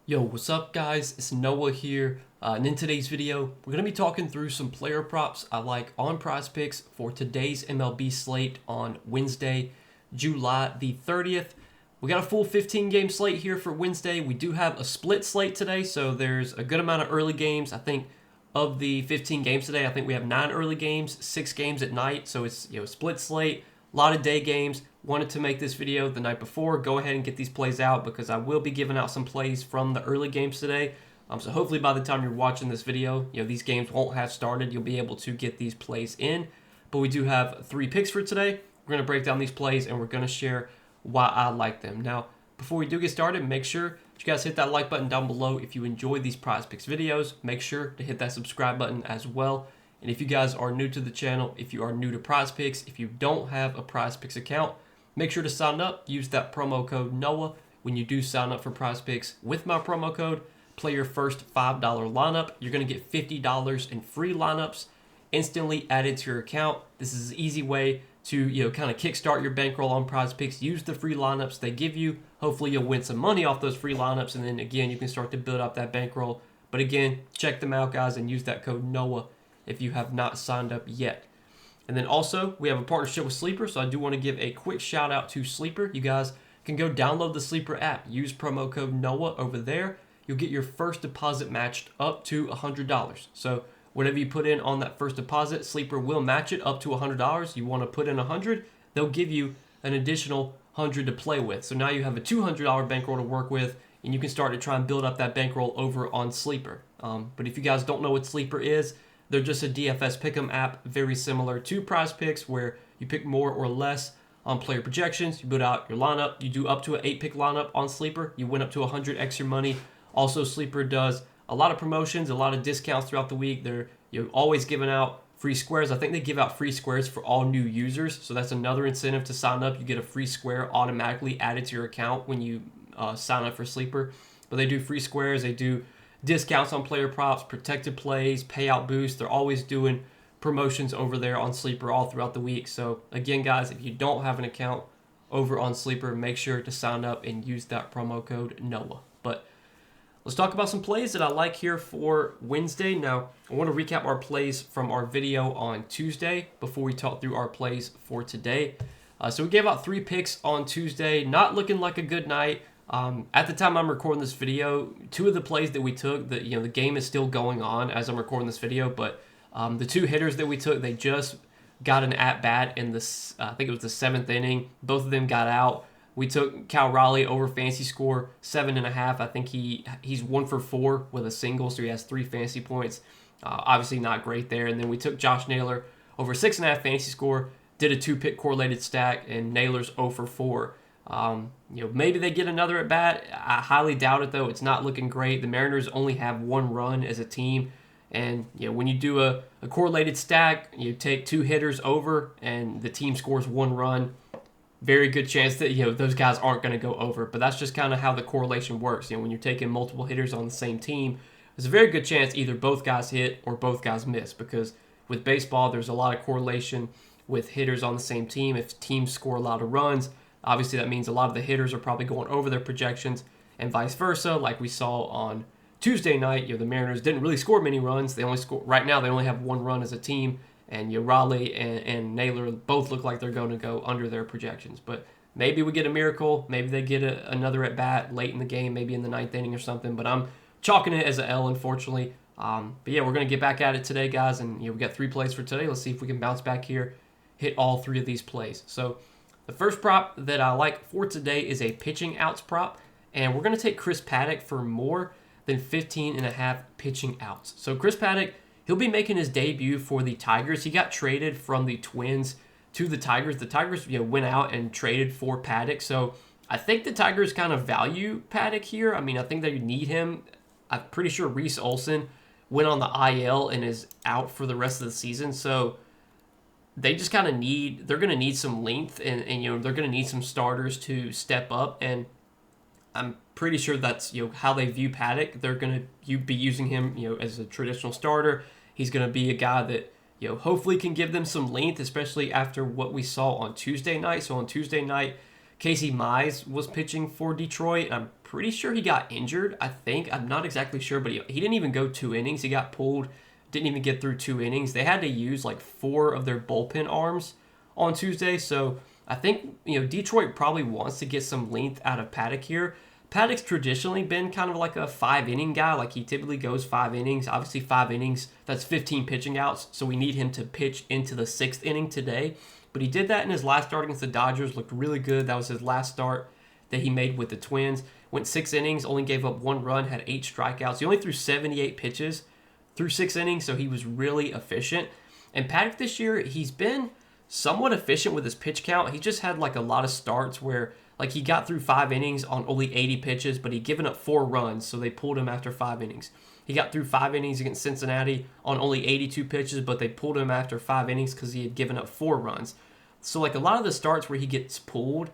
Yo, what's up guys? It's Noah here, and in today's video, we're going to be talking through some player props I like on Prizepicks for today's MLB slate on Wednesday, July the 30th. We got a full 15-game slate here for Wednesday. We do have a split slate today, so there's a good amount of early games. I think of the 15 games today, I think we have 9 early games, 6 games at night, so it's a split slate, a lot of day games. Wanted to make this video the night before. Go ahead and get these plays out because I will be giving out some plays from the early games today. So hopefully by the time you're watching this video, these games won't have started. You'll be able to get these plays in. But we do have 3 picks for today. We're going to break down these plays and we're going to share why I like them. Now, before we do get started, make sure that you guys hit that like button down below if you enjoy these Prizepicks videos. Make sure to hit that subscribe button as well. And if you guys are new to the channel, if you are new to Prizepicks, if you don't have a Prizepicks account, make sure to sign up. Use that promo code NOAH when you do sign up for Prizepicks. With my promo code, play your first $5 lineup. You're going to get $50 in free lineups instantly added to your account. This is an easy way to kind of kickstart your bankroll on Prizepicks. Use the free lineups they give you. Hopefully you'll win some money off those free lineups, and then again you can start to build up that bankroll. But again, check them out, guys, and use that code NOAH if you have not signed up yet. And then also, we have a partnership with Sleeper, so I do want to give a quick shout out to Sleeper. You guys can go download the Sleeper app. Use promo code NOAH over there. You'll get your first deposit matched up to $100. So whatever you put in on that first deposit, Sleeper will match it up to $100. You want to put in $100, they'll give you an additional $100 to play with. So now you have a $200 bankroll to work with, and you can start to try and build up that bankroll over on Sleeper. But if you guys don't know what Sleeper is, they're just a DFS pick'em app, very similar to Prizepicks, where you pick more or less on player projections. You build out your lineup. You do up to an 8-pick lineup on Sleeper. You win up to 100 extra money. Also, Sleeper does a lot of promotions, a lot of discounts throughout the week. They're always giving out free squares. I think they give out free squares for all new users, so that's another incentive to sign up. You get a free square automatically added to your account when you sign up for Sleeper. But they do free squares. They do discounts on player props, protected plays, payout boosts. They're always doing promotions over there on Sleeper all throughout the week. So again, guys, if you don't have an account over on Sleeper, make sure to sign up and use that promo code NOAH. But let's talk about some plays that I like here for Wednesday. Now, I want to recap our plays from our video on Tuesday before we talk through our plays for today. So we gave out 3 picks on Tuesday. Not looking like a good night. At the time I'm recording this video, 2 of the plays that we took, the game is still going on as I'm recording this video, but the 2 hitters that we took, they just got an at-bat in the, I think it was the 7th inning. Both of them got out. We took Cal Raleigh over fantasy score 7.5. I think he's 1 for 4 with a single, so he has 3 fantasy points. Obviously not great there. And then we took Josh Naylor over 6.5 fantasy score, did a 2-pick correlated stack, and Naylor's 0 for 4. Maybe they get another at bat. I highly doubt it, though. It's not looking great. The Mariners only have 1 run as a team, and when you do a correlated stack, you take 2 hitters over, and the team scores 1 run. Very good chance that those guys aren't going to go over. But that's just kind of how the correlation works. When you're taking multiple hitters on the same team, there's a very good chance either both guys hit or both guys miss. Because with baseball, there's a lot of correlation with hitters on the same team. If teams score a lot of runs, obviously, that means a lot of the hitters are probably going over their projections, and vice versa. Like we saw on Tuesday night, the Mariners didn't really score many runs. They only score right now. They only have 1 run as a team, and Raleigh and Naylor both look like they're going to go under their projections. But maybe we get a miracle. Maybe they get another at bat late in the game, maybe in the 9th inning or something. But I'm chalking it as an L, unfortunately. But yeah, we're going to get back at it today, guys, and we got 3 plays for today. Let's see if we can bounce back here, hit all 3 of these plays. So the first prop that I like for today is a pitching outs prop, and we're going to take Chris Paddack for more than 15.5 pitching outs. So Chris Paddack, he'll be making his debut for the Tigers. He got traded from the Twins to the Tigers. The Tigers went out and traded for Paddack, so I think the Tigers kind of value Paddack here. I mean, I think they need him. I'm pretty sure Reese Olson went on the IL and is out for the rest of the season, so they just kind of they're going to need some length, and they're going to need some starters to step up, and I'm pretty sure that's how they view Paddack. They're going to be using him as a traditional starter. He's going to be a guy that hopefully can give them some length, especially after what we saw on Tuesday night. So on Tuesday night, Casey Mize was pitching for Detroit, and I'm pretty sure he got injured. I think I'm not exactly sure, but he didn't even go 2 innings. He got pulled, didn't even get through 2 innings. They had to use like 4 of their bullpen arms on Tuesday, so I think Detroit probably wants to get some length out of Paddock here. Paddock's traditionally been kind of like a 5-inning guy. Like he typically goes 5 innings. Obviously 5 innings, that's 15 pitching outs. So we need him to pitch into the 6th inning today. But he did that in his last start against the Dodgers. Looked really good. That was his last start that he made with the Twins. Went 6 innings, only gave up 1 run, had 8 strikeouts. He only threw 78 pitches through 6 innings, so he was really efficient. And Paddock this year, he's been somewhat efficient with his pitch count. He just had like a lot of starts where like he got through 5 innings on only 80 pitches, but he'd given up 4 runs, so they pulled him after 5 innings. He got through 5 innings against Cincinnati on only 82 pitches, but they pulled him after 5 innings because he had given up 4 runs. So like a lot of the starts where he gets pulled,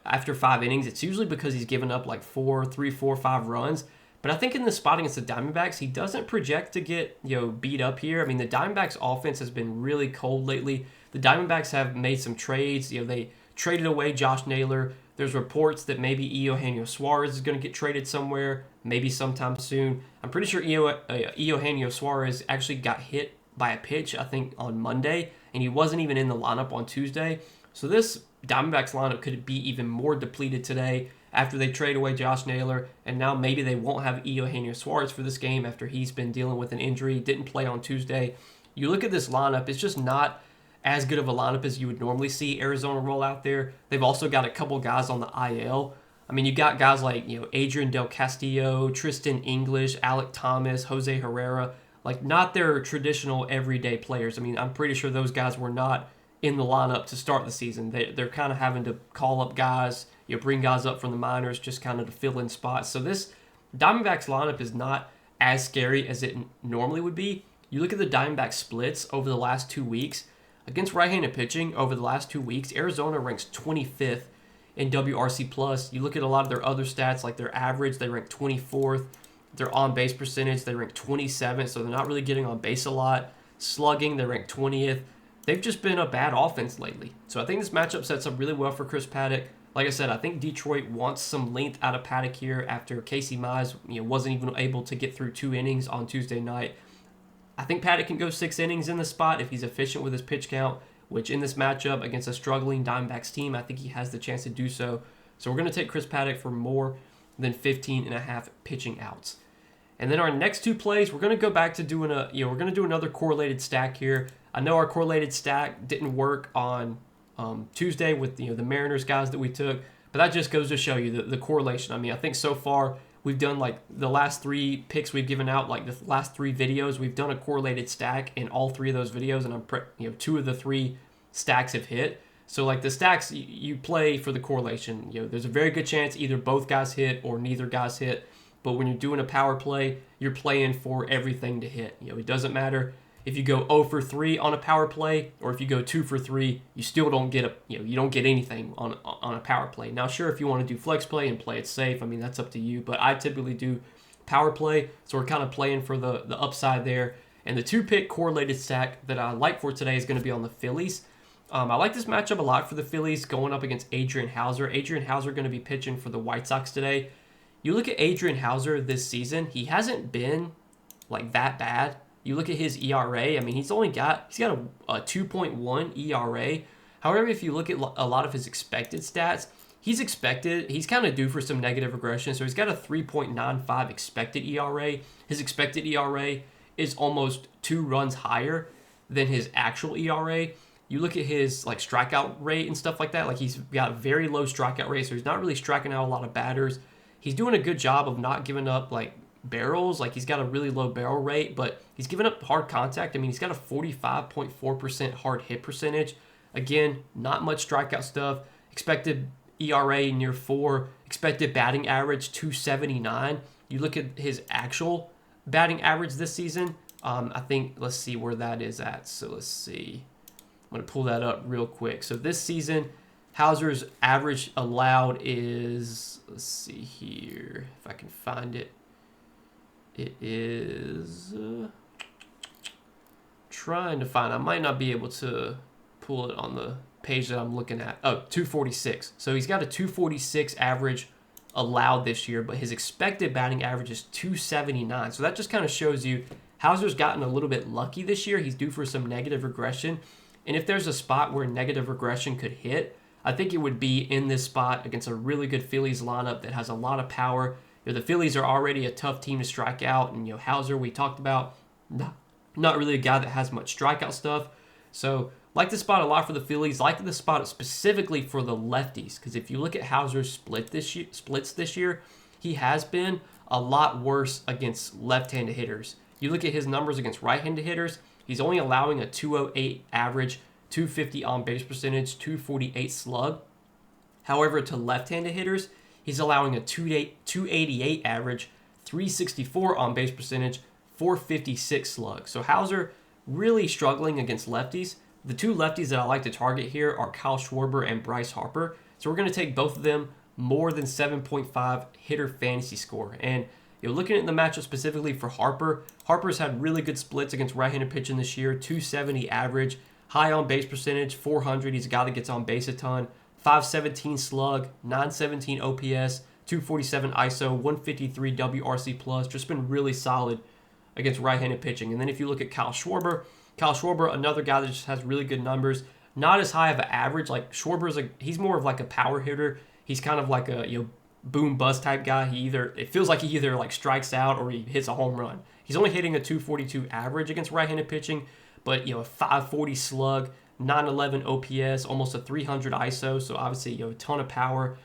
after 5 innings, it's usually because he's given up like 3, 4, 5 runs. But I think in the spot against the Diamondbacks, he doesn't project to get beat up here. I mean, the Diamondbacks offense has been really cold lately. The Diamondbacks have made some trades. They traded away Josh Naylor. There's reports that maybe Eugenio Suarez is going to get traded somewhere, maybe sometime soon. I'm pretty sure Eugenio Suarez actually got hit by a pitch, I think, on Monday, and he wasn't even in the lineup on Tuesday. So this Diamondbacks lineup could be even more depleted today after they trade away Josh Naylor, and now maybe they won't have Eugenio Suarez for this game after he's been dealing with an injury, didn't play on Tuesday. You look at this lineup, it's just not as good of a lineup as you would normally see Arizona roll out there. They've also got a couple guys on the IL. I mean, you got guys like Adrian Del Castillo, Tristan English, Alec Thomas, Jose Herrera, like not their traditional everyday players. I mean, I'm pretty sure those guys were not in the lineup to start the season. They're kind of having to call up guys, bring guys up from the minors just kind of to fill in spots. So this Diamondbacks lineup is not as scary as it normally would be. You look at the Diamondbacks splits over the last 2 weeks. Against right-handed pitching over the last 2 weeks, Arizona ranks 25th in WRC+. You look at a lot of their other stats, like their average, they rank 24th. Their on-base percentage, they rank 27th, so they're not really getting on base a lot. Slugging, they rank 20th. They've just been a bad offense lately. So I think this matchup sets up really well for Chris Paddock. Like I said, I think Detroit wants some length out of Paddock here after Casey Mize wasn't even able to get through 2 innings on Tuesday night. I think Paddock can go 6 innings in the spot if he's efficient with his pitch count, which in this matchup against a struggling Diamondbacks team, I think he has the chance to do so. So we're going to take Chris Paddock for more than 15.5 pitching outs. And then our next 2 plays, we're going to go back to doing we're going to do another correlated stack here. I know our correlated stack didn't work on Tuesday with the Mariners guys that we took, but that just goes to show you the correlation. I mean, I think so far we've done like the last 3 picks we've given out, like the last 3 videos, we've done a correlated stack in all 3 of those videos, and 2 of the 3 stacks have hit. So like the stacks, you play for the correlation. There's a very good chance either both guys hit or neither guys hit. But when you're doing a power play, you're playing for everything to hit. It doesn't matter if you go 0 for 3 on a power play or if you go 2 for 3, you still don't get you don't get anything on a power play. Now, sure, if you want to do flex play and play it safe, I mean, that's up to you. But I typically do power play, so we're kind of playing for the upside there. And the 2-pick correlated stack that I like for today is going to be on the Phillies. I like this matchup a lot for the Phillies going up against Adrian Hauser. Adrian Hauser going to be pitching for the White Sox today. You look at Adrian Hauser this season, he hasn't been like that bad. You look at his ERA, I mean, he's got a 2.1 ERA. However, if you look at a lot of his expected stats, he's kind of due for some negative regression. So he's got a 3.95 expected ERA. His expected ERA is almost 2 runs higher than his actual ERA. You look at his like strikeout rate and stuff like that, like he's got a very low strikeout rate, so he's not really striking out a lot of batters. He's doing a good job of not giving up like barrels. Like he's got a really low barrel rate, but he's giving up hard contact. I mean, he's got a 45.4% hard hit percentage. Again, not much strikeout stuff. Expected ERA near 4. Expected batting average 279. You look at his actual batting average this season. I think, let's see where that is at. So let's see. I'm going to pull that up real quick. So this season, Hauser's average allowed is, let's see here, if I can find it. It is, trying to find, I might not be able to pull it on the page that I'm looking at. Oh, 246. So he's got a 246 average allowed this year, but his expected batting average is 279. So that just kind of shows you Hauser's gotten a little bit lucky this year. He's due for some negative regression. And if there's a spot where negative regression could hit, I think it would be in this spot against a really good Phillies lineup that has a lot of power. The Phillies are already a tough team to strike out, and Hauser, we talked about, not really a guy that has much strikeout stuff. So like this spot a lot for the Phillies. Like this spot specifically for the lefties, because if you look at Hauser's splits this year, he has been a lot worse against left-handed hitters. You look at his numbers against right-handed hitters, he's only allowing a 208 average, 250 on-base percentage, 248 slug. However, to left-handed hitters, he's allowing a 288 average, 364 on-base percentage, 456 slug. So Hauser really struggling against lefties. The two lefties that I like to target here are Kyle Schwarber and Bryce Harper. So we're going to take both of them more than 7.5 hitter fantasy score. And looking at the matchup specifically for Harper, Harper's had really good splits against right-handed pitching this year, 270 average, high on base percentage, 400. He's a guy that gets on base a ton, 517 slug, 917 OPS, 247 ISO, 153 WRC plus. Just been really solid against right-handed pitching. And then if you look at Kyle Schwarber, another guy that just has really good numbers, not as high of an average. Like Schwarber's he's more of like a power hitter. He's kind of like a boom bust type guy. It feels like he either like strikes out or he hits a home run. He's only hitting a 242 average against right-handed pitching, but a 540 slug, 911 OPS, almost a 300 ISO. So obviously a ton of power.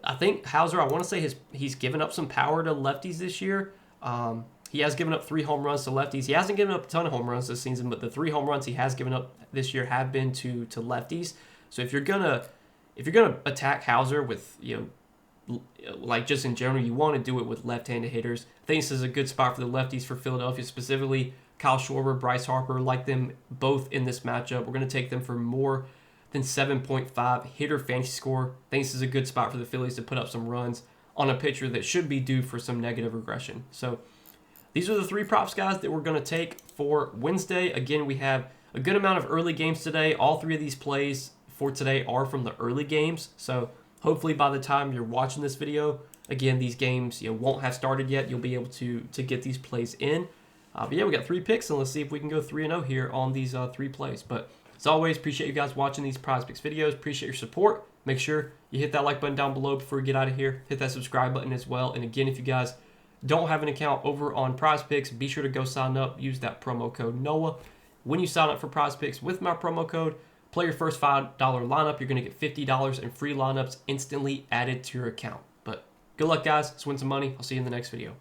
I think Hauser, I want to say he's given up some power to lefties this year. He has given up 3 home runs to lefties. He hasn't given up a ton of home runs this season, but the 3 home runs he has given up this year have been to lefties. So if you're gonna attack Hauser with like just in general, you want to do it with left-handed hitters. I think this is a good spot for the lefties for Philadelphia, specifically Kyle Schwarber, Bryce Harper. Like them both in this matchup. We're going to take them for more than 7.5 hitter fantasy score. I think this is a good spot for the Phillies to put up some runs on a pitcher that should be due for some negative regression. So these are the 3 props, guys, that we're going to take for Wednesday. Again, we have a good amount of early games today. All 3 of these plays for today are from the early games. So hopefully by the time you're watching this video, again, these games won't have started yet. You'll be able to get these plays in. But yeah, we got 3 picks, and let's see if we can go 3-0 here on these 3 plays. But as always, appreciate you guys watching these Prizepicks videos. Appreciate your support. Make sure you hit that like button down below before we get out of here. Hit that subscribe button as well. And again, if you guys don't have an account over on Prizepicks, be sure to go sign up. Use that promo code NOAH. When you sign up for Prizepicks with my promo code, play your first $5 lineup. You're going to get $50 in free lineups instantly added to your account. But good luck, guys. Let's win some money. I'll see you in the next video.